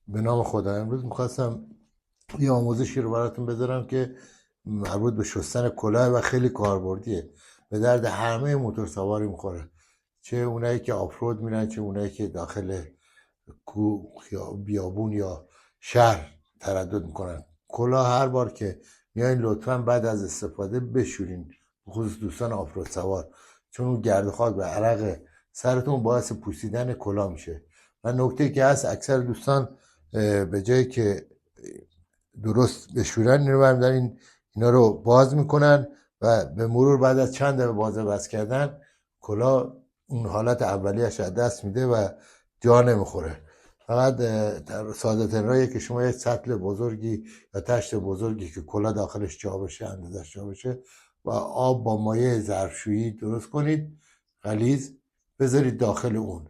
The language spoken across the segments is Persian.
به نام خدا. امروز میخواستم یه آموزشی رو براتون بذارم که مربوط به شستن کلاه و خیلی کاربردیه، به درد همه موتورسواری میخوره، چه اونایی که آفرود میرن چه اونایی که داخل کوه یا بیابون یا شهر تردد میکنن. کلاه هر بار که میایین لطفا بعد از استفاده بشورین، خصوص دوستان آفرود سوار، چون اون گرد و خاک و عرق سرتون باعث پوسیدن کلاه میشه. و نکته که هست، اکثر دوستان به جایی که درست بشورن اینو برمیدارن اینا رو باز میکنن و به مرور بعد از چند دقیقه باز بس کردن کلاه اون حالت اولیش از دست میده و جا نمیخوره. فقط ساده ترین راهیه که شما یک سطل بزرگی یا تشت بزرگی که کلاه داخلش جا بشه، اندازش جا بشه، و آب با مایع ظرفشویی درست کنید غلیظ، بذارید داخل اون.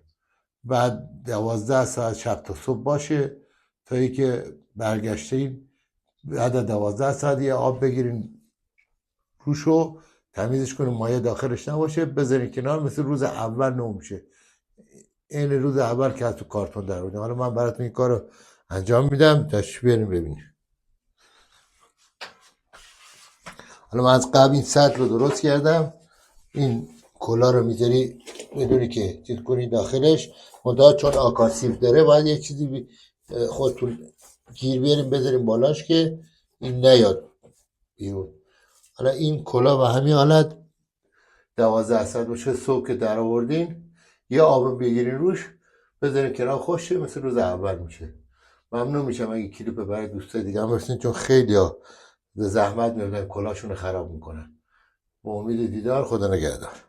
بعد 12 ساعت شب تا صبح باشه تا اینکه برگشتین. بعد از 12 ساعت یه آب بگیرین روشو تمیزش کنین، مایع داخلش نباشه، بذارین کنار، مثل روز اول نو میشه. این روز اول که از تو کارتون در بودیم. حالا من براتون این کار رو انجام میدم، تشریف بیارین ببینید. حالا من از قبل این سطل رو درست کردم. این کلا رو میذاری میدونی که چیز کنی داخلش، منتها چون آکاسیف داره باید یه چیزی خودتون گیر بیاریم بذاریم بالاش که این نیاد بیرون. حالا این کلا و همین حالت 12 ساعت باشه، صبح که در آوردین یه آب بگیرین روش بذارین کنار، خوشه مثل روز اول میشه. ممنون میشم اگه کلیپ برای دوستای دیگه هم برسین، چون خیلی ها به زحمت میادن کلاشون رو خراب میکنن. با امید دیدار، خدا نگهدار.